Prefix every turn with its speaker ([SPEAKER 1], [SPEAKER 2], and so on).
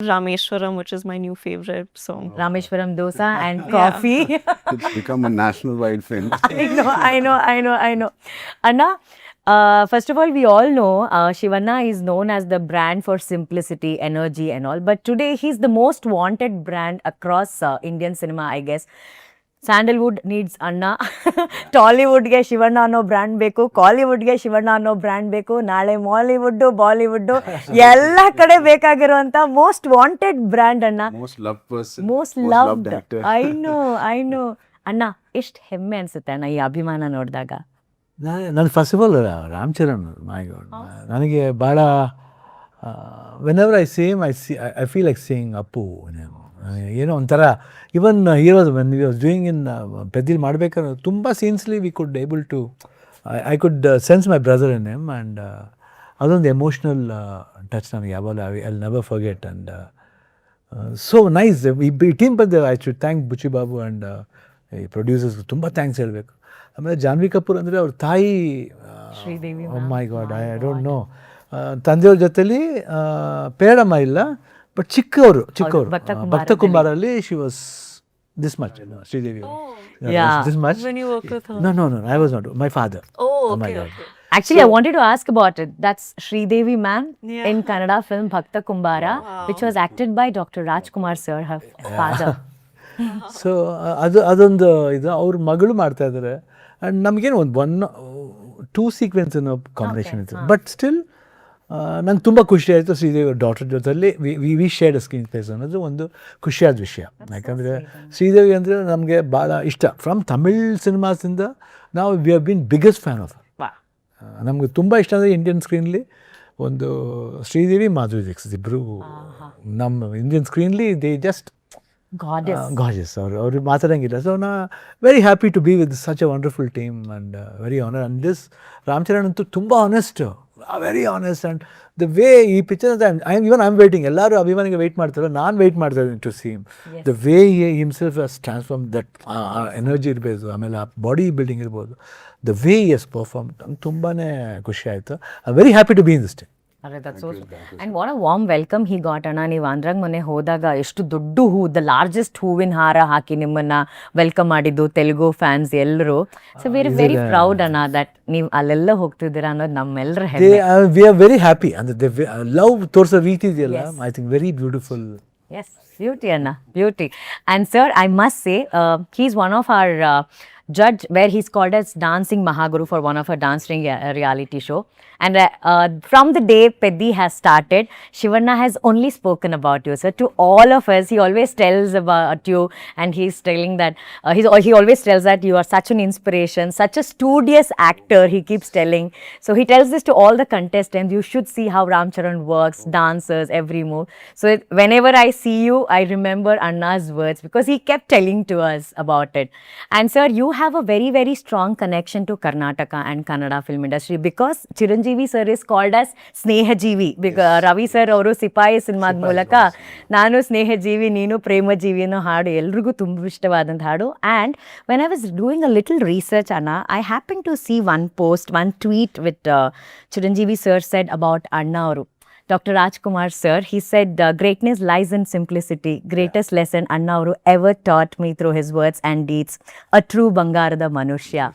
[SPEAKER 1] Rameshwaram, which is my new favorite song.
[SPEAKER 2] Rameshwaram dosa and coffee.
[SPEAKER 3] It's become a national-wide film.
[SPEAKER 2] I know. Anna, first of all, we all know Shivanna is known as the brand for simplicity, energy, and all. But today, he's the most wanted brand across Indian cinema, I guess. Sandalwood needs ಅಣ್ಣ, ಟಾಲಿವುಡ್ಗೆ ಶಿವಣ್ಣ ಅನ್ನೋ brand ಬೇಕು, ಕಾಲಿವುಡ್ಗೆ ಶಿವಣ್ಣ ಅನ್ನೋ brand ಬೇಕು, ನಾಳೆ ಮಾಲಿವುಡ್ಡು Bollywood ಎಲ್ಲ ಕಡೆ ಬೇಕಾಗಿರುವಂಥ most wanted brand ಅಣ್ಣ.
[SPEAKER 3] Most loved person.
[SPEAKER 2] Most
[SPEAKER 3] most
[SPEAKER 2] loved.
[SPEAKER 3] loved actor.
[SPEAKER 2] I know ಅಣ್ಣ, ಎಷ್ಟು ಹೆಮ್ಮೆ ಅನ್ಸುತ್ತೆ ಅಣ್ಣ ಈ ಅಭಿಮಾನ ನೋಡಿದಾಗ.
[SPEAKER 4] ನಾನು first of all Ram Charan my god, ನನಗೆ ಭಾಳ whenever I same I feel like saying Appu. ಏನೋ ಒಂಥರ even heroes when we was doing in ಪೆದ್ದಿಲ್ ಮಾಡಬೇಕಾದ್ರೆ ತುಂಬ ಸೀನ್ಸ್ಲಿ we could able to I could sense my brother in him. And ಅದೊಂದು emotional touch ನನಗೆ ಯಾವಾಗಲೂ I never forget. And so nice ಈ ಟೀಮ್ ಬಂದ I should thank ಬುಚ್ಚಿ Babu and ಈ ಪ್ರೊಡ್ಯೂಸರ್ಸ್ಗೆ ತುಂಬ ಥ್ಯಾಂಕ್ಸ್ ಹೇಳಬೇಕು. ಆಮೇಲೆ ಜಾನ್ವಿ ಕಪೂರ್ ಅಂದರೆ ಅವ್ರ ತಾಯಿ,
[SPEAKER 2] Sridevi
[SPEAKER 4] my god, I don't know, ತಂದೆಯವ್ರ ಜೊತೆಲಿ ಪೇರಮ್ಮ ಇಲ್ಲ, ಬಟ್ ಚಿಕ್ಕವರು ಭಕ್ತ ಕುಂಬಾರಲ್ಲಿ she was this much, Sridevi this much.
[SPEAKER 1] When you work with her.
[SPEAKER 4] No, I was not. My father.
[SPEAKER 1] Oh,
[SPEAKER 4] my
[SPEAKER 1] okay,
[SPEAKER 4] God.
[SPEAKER 1] okay.
[SPEAKER 2] Actually, I wanted to ask about it. That's Sridevi ma'am
[SPEAKER 1] Yeah.
[SPEAKER 2] in Kannada film Bhakta Kumbara, which was acted by Dr. Rajkumar sir, her father.
[SPEAKER 4] So ಅದೊಂದು ಇದು ಅವ್ರ ಮಗಳು ಮಾಡ್ತಾ ಇದ್ದಾರೆ. And ನಮಗೇನು ಒಂದು 2 sequence ಅನ್ನೋ combination ಇತ್ತು. ಬಟ್ ಸ್ಟಿಲ್ ನಂಗೆ ತುಂಬ ಖುಷಿ ಆಯಿತು ಶ್ರೀದೇವಿ ಡಾಟರ್ ಜೊತೆಲಿ ವಿ ಶೇರ್ಡ್ ಸ್ಕ್ರೀನ್ ಸ್ಪೇಸ್ ಅನ್ನೋದು ಒಂದು ಖುಷಿಯಾದ ವಿಷಯ. ಯಾಕಂದರೆ ಶ್ರೀದೇವಿ ಅಂದರೆ ನಮಗೆ ಭಾಳ ಇಷ್ಟ. ಫ್ರಮ್ ತಮಿಳ್ ಸಿನಿಮಾಸಿಂದ ನಾವು we have been biggest fan of. ನಮಗೆ ತುಂಬ ಇಷ್ಟ ಅಂದರೆ ಇಂಡಿಯನ್ ಸ್ಕ್ರೀನ್ಲಿ ಒಂದು ಶ್ರೀದೇವಿ, ಮಾಧುರಿ ದೀಕ್ಷಿತ್ ಇಬ್ಬರು ನಮ್ಮ ಇಂಡಿಯನ್ ಸ್ಕ್ರೀನ್ಲಿ ದೇ ಜಸ್ಟ್ ಗಾರ್ಜಿಯಸ್. ಅವ್ರು ಮಾತಾಡೋಂಗಿಲ್ಲ. ಸೊ ನಾ very happy to be with such a wonderful team and very honour. And this Ram Charan ಅಂತೂ ತುಂಬ honest, very honest. And the way ಈ ಪಿಕ್ಚರ್ ಐ ಆಮ್ ವೇಟಿಂಗ್, ಎಲ್ಲರೂ ಅಭಿಮಾನಿಗೆ ವೆಯ್ಟ್ ಮಾಡ್ತಾರೆ, ನಾನು ವೆಯ್ಟ್ ಮಾಡ್ತಾ ಇದ್ದೀನಿ to see him. The way himself has transform that energy ಇರ್ಬೋದು, ಆಮೇಲೆ ಆ ಬಾಡಿ ಬಿಲ್ಡಿಂಗ್ ಇರ್ಬೋದು, ದ ವೇ ಎಸ್ ಪರ್ಫಾರ್ಮ್, ನಂಗೆ ತುಂಬಾ ಖುಷಿ ಆಯಿತು. I very happy to be in this team.
[SPEAKER 2] And what a warm welcome he got ಅಣ್ಣ. ನೀವು ಆಂಧ್ರಾಗ ಮೊನ್ನೆ ಹೋದಾಗ ಎಷ್ಟು ದೊಡ್ಡ ಹೂ, ದ ಲಾರ್ಜೆಸ್ಟ್ ಹೂವಿನ ಹಾರ ಹಾಕಿ ನಿಮ್ಮನ್ನ ವೆಲ್ಕಮ್ ಮಾಡಿದ್ದು ತೆಲುಗು ಫ್ಯಾನ್ಸ್ ಎಲ್ಲರೂ. ಸೊ ವೆರಿ ಪ್ರೌಡ್ ಅಣ್ಣ ದಟ್ ನೀವು ಅಲ್ಲೆಲ್ಲ ಹೋಗ್ತಿದ್ದೀರಾ ಅನ್ನೋದು ನಮ್ಮೆಲ್ಲರ ಹೆಮ್ಮೆ.
[SPEAKER 4] We are very happy. ಅಂದರೆ ಲವ್ ತೋರಿಸೋ ರೀತಿ ಇದೆಯಲ್ಲ, I think very beautiful.
[SPEAKER 2] Yes, beauty Anna, beauty. And sir, I must say, he's one of our judge where he's called as Dancing Mahaguru for one of our dancing reality show. And from the day Peddi has started, Shivanna has only spoken about you, sir. To all of us, he always tells about you, and he's telling that he always tells that you are such an inspiration, such a studious actor. He keeps telling. So he tells this to all the contestants. You should see how Ram Charan works, dances, every move. So whenever I see you, I remember Anna's words because he kept telling to us about it. And sir, you have a very, very strong connection to Karnataka and Kannada film industry because Chiranjeevi sir is called as Snehajeevi. Because Ravi sir ಅವರು ಸಿಪಾಯಿ ಸಿನಿಮಾದ ಮೂಲಕ ನಾನು ಸ್ನೇಹಜೀವಿ ನೀನು ಪ್ರೇಮಜೀವಿ ಅನ್ನೋ ಹಾಡು ಎಲ್ರಿಗೂ ತುಂಬ ಇಷ್ಟವಾದಂಥ ಹಾಡು. And when I was doing a little research ಅಣ್ಣ, I happen to see one post, one tweet with Chiranjeevi sir said about Anna ಅವರು. Dr. Rajkumar sir, he said, greatness lies in simplicity. Greatest lesson Anna avaru ever taught me through his words and deeds. A true Bangarada Manushya.